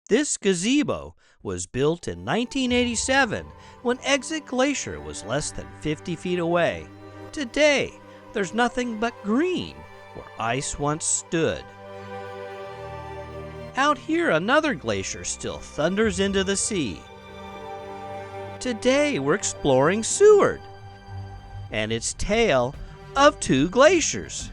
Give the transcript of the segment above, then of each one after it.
This gazebo was built in 1987 when Exit Glacier was less than 50 feet away. Today, there's nothing but green where ice once stood. Out here, another glacier still thunders into the sea. Today, we're exploring Seward and its tale of two glaciers.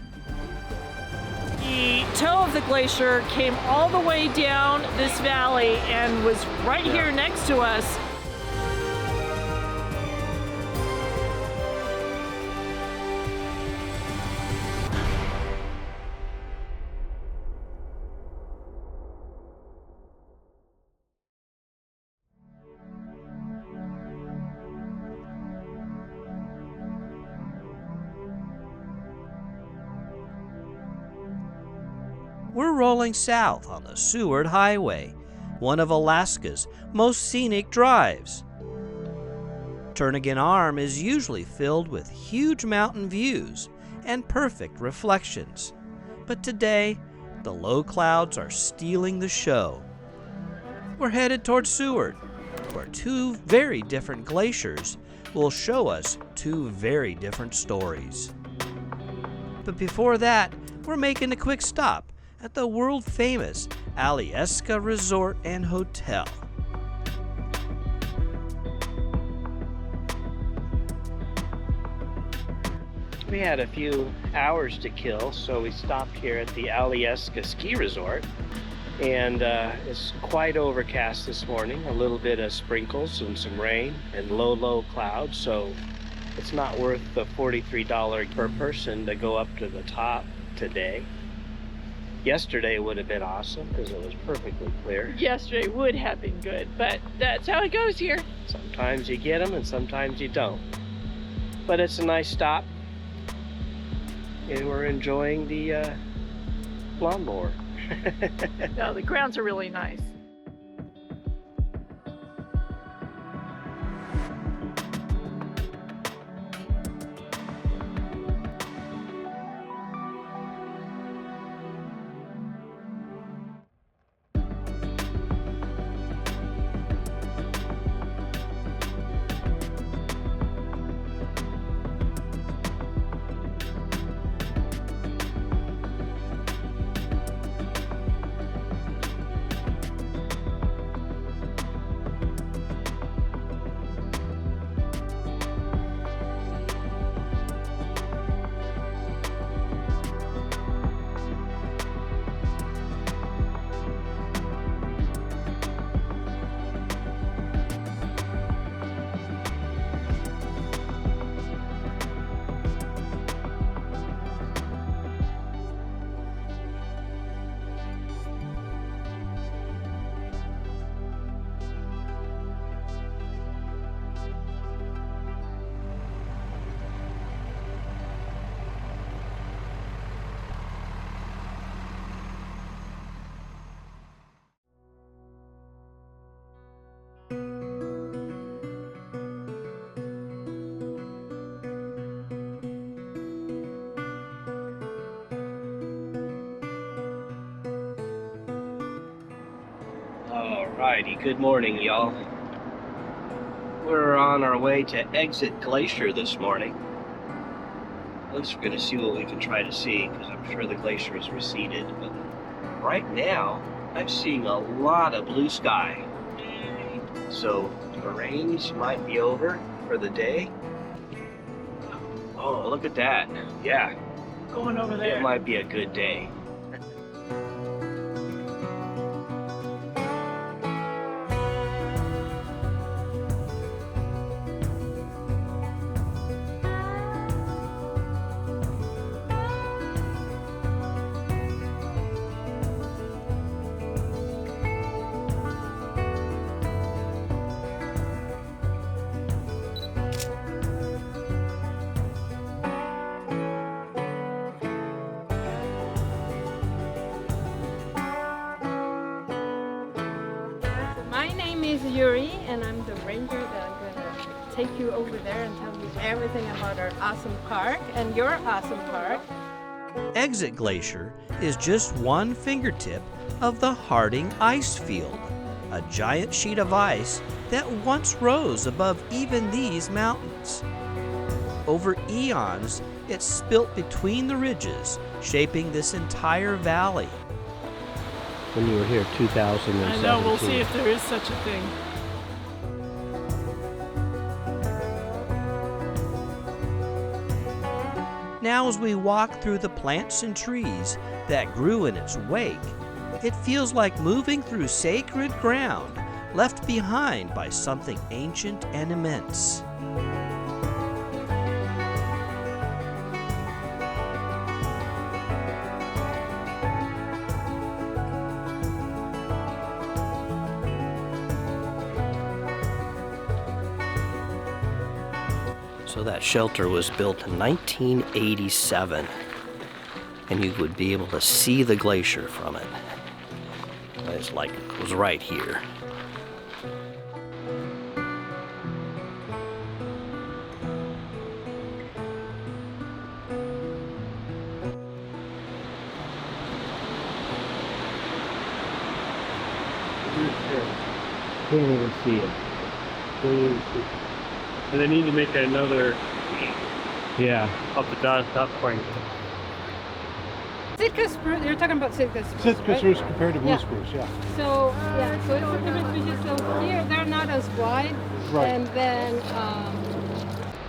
The toe of the glacier came all the way down this valley and was right here next to us. We're rolling south on the Seward Highway, one of Alaska's most scenic drives. Turnagain Arm is usually filled with huge mountain views and perfect reflections, but today the low clouds are stealing the show. We're headed toward Seward, where two very different glaciers will show us two very different stories. But before that, we're making a quick stop at the world-famous Aialik Resort and Hotel. We had a few hours to kill, so we stopped here at the Aialik Ski Resort. And it's quite overcast this morning, a little bit of sprinkles and some rain and low clouds, so it's not worth the $43 per person to go up to the top today. Yesterday would have been awesome because it was perfectly clear. Yesterday would have been good, but that's how it goes here. Sometimes you get them and sometimes you don't. But it's a nice stop, and we're enjoying the lawnmower. No, the grounds are really nice. Alrighty, good morning, y'all. We're on our way to Exit Glacier this morning. At least we're going to see what we can try to see, because I'm sure the glacier has receded. But right now, I'm seeing a lot of blue sky. So the rains might be over for the day. Oh, look at that. Yeah. Going over there. It might be a good day. My name is Yuri, and I'm the ranger that I'm going to take you over there and tell you everything about our awesome park and your awesome park. Exit Glacier is just one fingertip of the Harding ice field, a giant sheet of ice that once rose above even these mountains. Over eons, it spilt between the ridges, shaping this entire valley. When you were here, 2017. I know, we'll see if there is such a thing. Now as we walk through the plants and trees that grew in its wake, it feels like moving through sacred ground left behind by something ancient and immense. So that shelter was built in 1987, and you would be able to see the glacier from it. It's like it was right here. Can't even see it. Can't even see it. And they need to make another, up the top point. Sitka spruce, you're talking about Sitka spruce, Sitka right? spruce compared to blue Yeah. spruce, yeah. So, so it's a different species. So here, they're not as wide. Right. And then,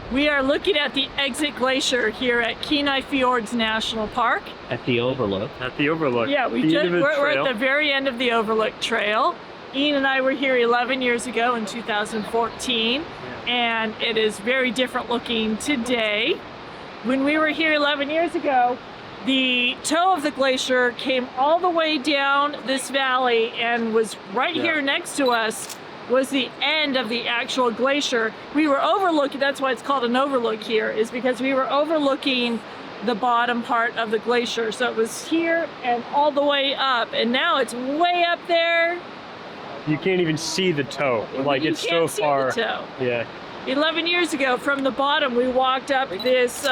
We are looking at the Exit Glacier here at Kenai Fjords National Park. At the overlook. At the overlook. Yeah, The end of the we're trail. at the very end of the Overlook Trail. Ian and I were here 11 years ago in 2014, and it is very different looking today. When we were here 11 years ago, the toe of the glacier came all the way down this valley and was right here next to us was the end of the actual glacier. We were overlooking, that's why it's called an overlook here, is because we were overlooking the bottom part of the glacier. So it was here and all the way up, and now it's way up there. You can't even see the toe. Like You it's can't so see far. the toe. Yeah. 11 years ago, from the bottom, we walked up this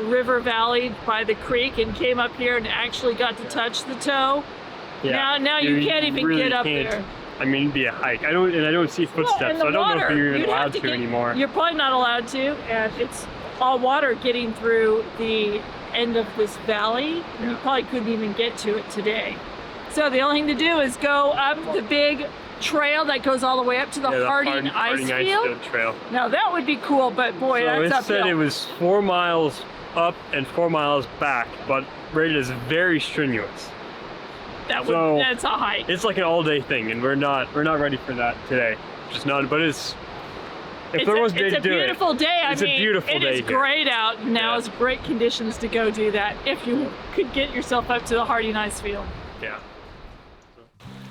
river valley by the creek and came up here and actually got to touch the toe. Yeah. Now you can't even really get up can't. there. I mean, it'd be a hike. I don't see footsteps, and so the I don't know water, if you're even you'd have allowed to anymore. You're probably not allowed to, and it's all water getting through the end of this valley. And you probably couldn't even get to it today. So the only thing to do is go up the big trail that goes all the way up to the Harding Ice Field. Trail. Now that would be cool, but boy, So that's it uphill. said it was 4 miles up and 4 miles back, but rated as very strenuous. That's a hike. It's like an all-day thing, and we're not ready for that today. Just not. But if there was a day to do it, it's a beautiful day. It's a beautiful day It is here. great out. Now is great conditions to go do that if you could get yourself up to the Harding Ice Field. Yeah.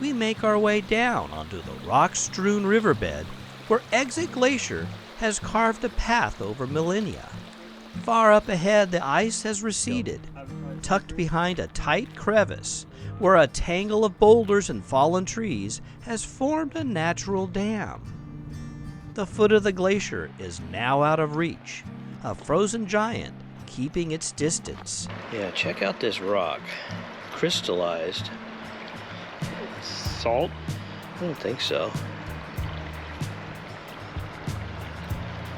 We make our way down onto the rock-strewn riverbed where Exit Glacier has carved a path over millennia. Far up ahead, the ice has receded, tucked behind a tight crevice where a tangle of boulders and fallen trees has formed a natural dam. The foot of the glacier is now out of reach, a frozen giant keeping its distance. Yeah, check out this rock. Crystallized. Salt. I don't think so.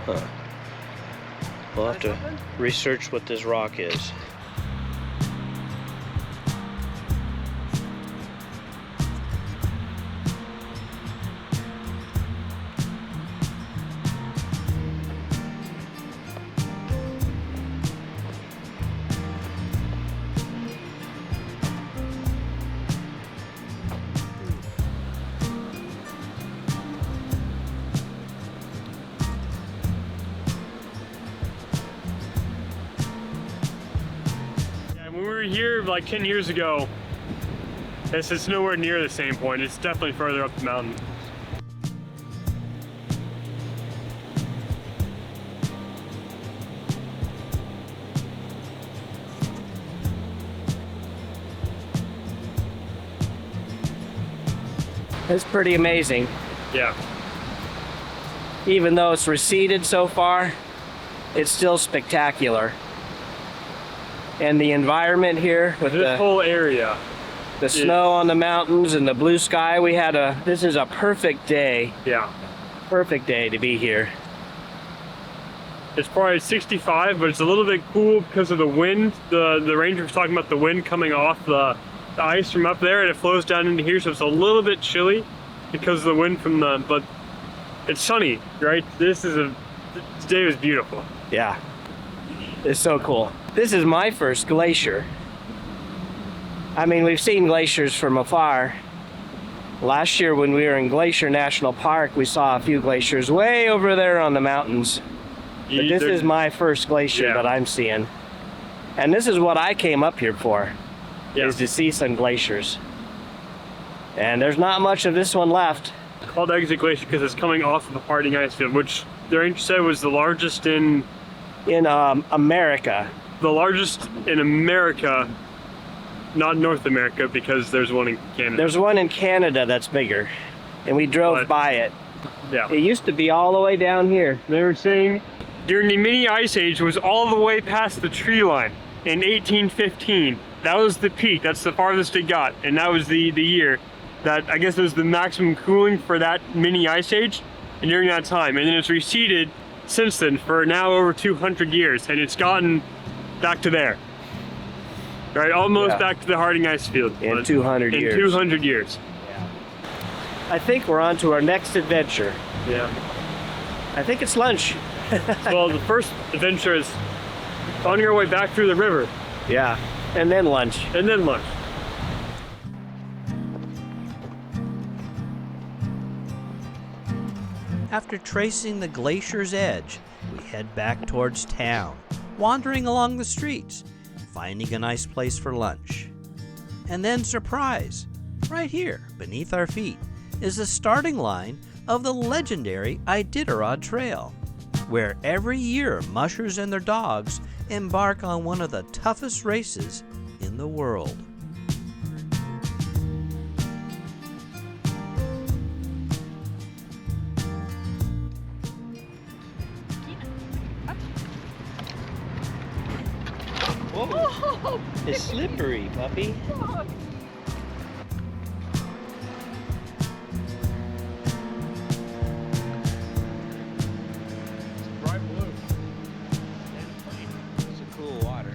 Huh. We'll have to research what this rock is. When we were here like 10 years ago, it's nowhere near the same point. It's definitely further up the mountain. It's pretty amazing. Yeah. Even though it's receded so far, it's still spectacular. And the environment here with This the whole area The snow on the mountains and the blue sky. This is a perfect day. Yeah. Perfect day to be here. It's probably 65, but it's a little bit cool because of the wind. The ranger was talking about the wind coming off the ice from up there, and it flows down into here, so it's a little bit chilly because of the wind from but it's sunny, right? Today was beautiful. Yeah. It's so cool. This is my first glacier. I mean, we've seen glaciers from afar. Last year when we were in Glacier National Park, we saw a few glaciers way over there on the mountains. But this is my first glacier that I'm seeing. And this is what I came up here for, is to see some glaciers. And there's not much of this one left. It's called Exit Glacier because it's coming off of a parting ice field, which the ranger said was the largest in America. The largest in America, not North America, because there's one in Canada. There's one in Canada that's bigger, and we drove by it. Yeah. It used to be all the way down here. They were saying during the mini ice age, it was all the way past the tree line in 1815. That was the peak. That's the farthest it got, and that was the year that I guess was the maximum cooling for that mini ice age, and during that time, and then it's receded since then for now over 200 years, and it's gotten back to there. Right, almost back to the Harding ice field. In 200 years. In 200 years. Yeah. I think we're on to our next adventure. Yeah. I think it's lunch. Well, the first adventure is on your way back through the river. Yeah, and then lunch. And then lunch. After tracing the glacier's edge, we head back towards town, wandering along the streets, finding a nice place for lunch. And then, surprise, right here beneath our feet is the starting line of the legendary Iditarod Trail, where every year mushers and their dogs embark on one of the toughest races in the world. Whoa. It's slippery, puppy. It's a cool water.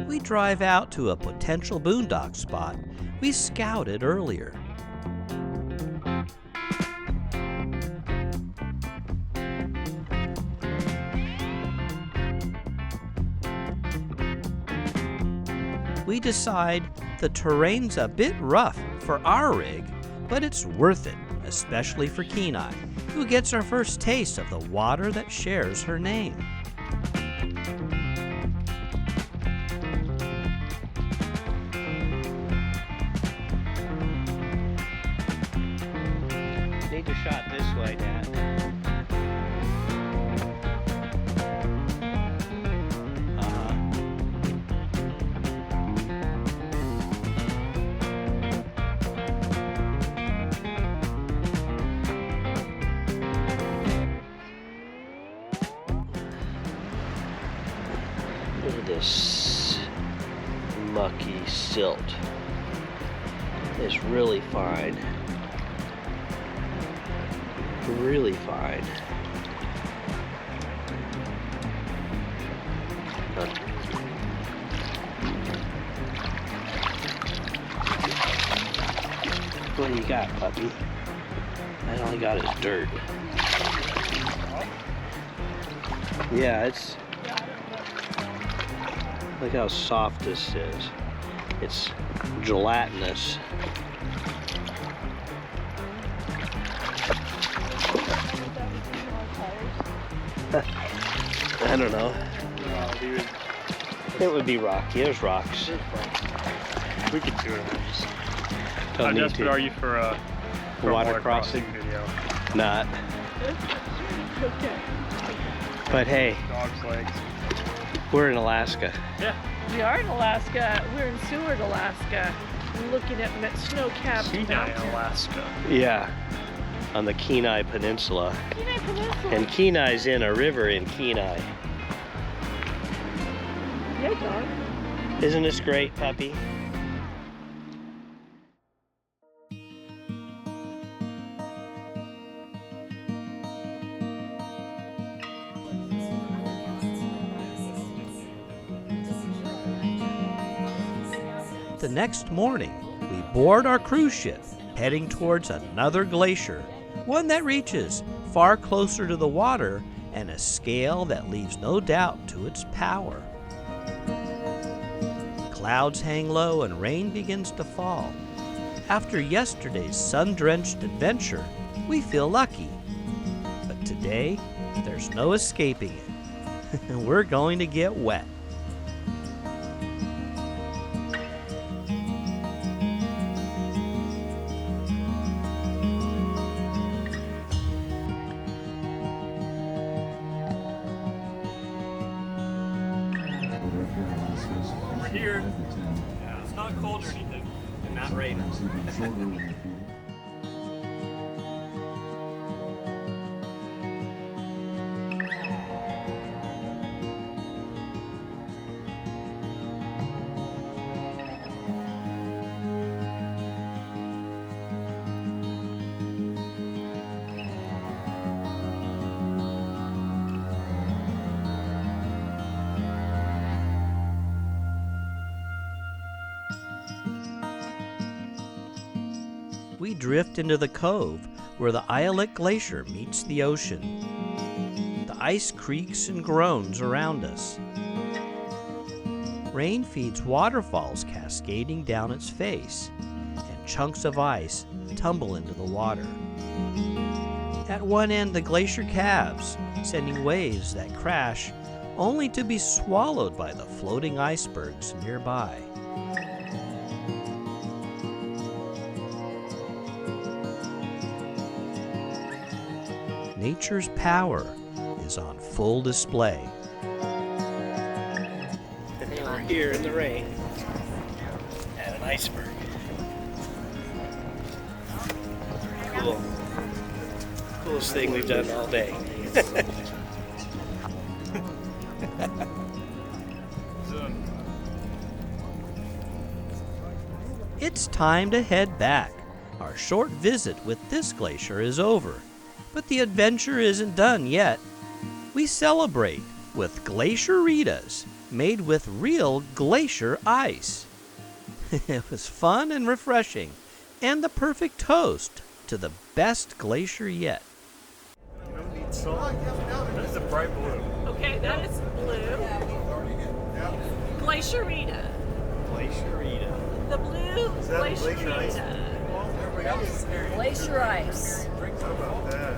We drive out to a potential boondock spot we scouted earlier. We decide the terrain's a bit rough for our rig, but it's worth it, especially for Kenai, who gets our first taste of the water that shares her name. Need to shot this way, Dad. Look at this mucky silt. It's really fine. Really fine. What do you got, puppy? All I got is dirt. Yeah, it's... Look how soft this is. It's gelatinous. I don't know. It would be rocky. There's rocks. We could do it. Don't How need desperate to. are you for a Water crossing video? Not. Okay. But hey, Dog's legs. we're in Alaska. Yeah. We are in Alaska. We're in Seward, Alaska. We're looking at snow-capped Kenai, mountains. Alaska. Yeah, on the Kenai Peninsula. Kenai Peninsula. And Kenai's in a river in Kenai. Yeah, dog. Isn't this great, puppy? The next morning, we board our cruise ship, heading towards another glacier, one that reaches far closer to the water and a scale that leaves no doubt to its power. Clouds hang low and rain begins to fall. After yesterday's sun-drenched adventure, we feel lucky. But today, there's no escaping it. We're going to get wet. We're here. Yeah, it's not cold or anything. And not raining. We drift into the cove where the Aialik Glacier meets the ocean. The ice creaks and groans around us. Rain feeds waterfalls cascading down its face, and chunks of ice tumble into the water. At one end, the glacier calves, sending waves that crash, only to be swallowed by the floating icebergs nearby. Nature's power is on full display. We're here in the rain at an iceberg. Cool. Coolest thing we've done all day. It's time to head back. Our short visit with this glacier is over, but the adventure isn't done yet. We celebrate with glacieritas made with real glacier ice. It was fun and refreshing, and the perfect toast to the best glacier yet. You don't need salt. That's a bright blue. Okay, that is blue. Glacierita. Glacierita. The blue that glacier ice? glacierita. Glacier ice. How about that?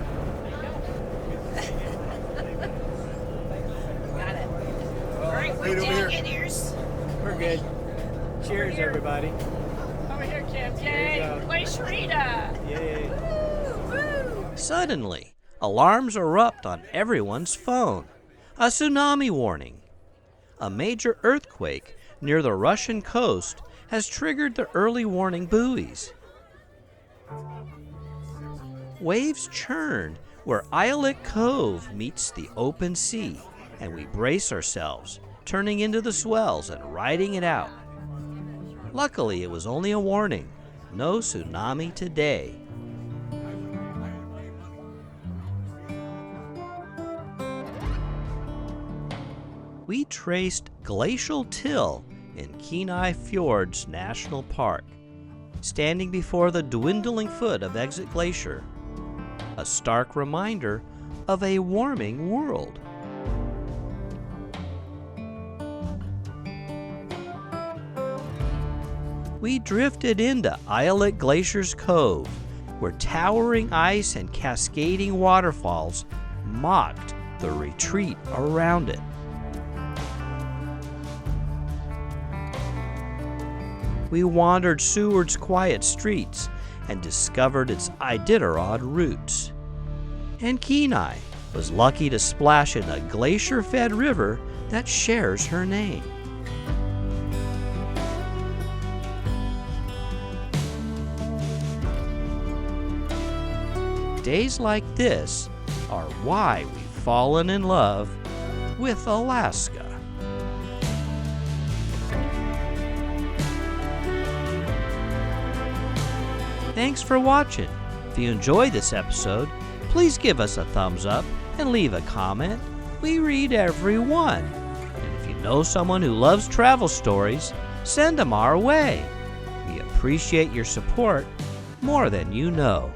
Got it. All right, Wait we're over doing here. it. Here's We're good. Cheers, everybody. Over here, Kim. Yay, glacierita. Yay. Woo! Suddenly, alarms erupt on everyone's phone. A tsunami warning. A major earthquake near the Russian coast has triggered the early warning buoys. Waves churn where Aialik Cove meets the open sea, and we brace ourselves turning into the swells and riding it out. Luckily, it was only a warning. No tsunami today. We traced glacial till in Kenai Fjords National Park, standing before the dwindling foot of Exit Glacier, a stark reminder of a warming world. We drifted into Aialik Glacier's cove, where towering ice and cascading waterfalls mocked the retreat around it. We wandered Seward's quiet streets and discovered its Iditarod roots. And Kenai was lucky to splash in a glacier-fed river that shares her name. Days like this are why we've fallen in love with Alaska. Thanks for watching. If you enjoyed this episode, please give us a thumbs up and leave a comment. We read every one. And if you know someone who loves travel stories, send them our way. We appreciate your support more than you know.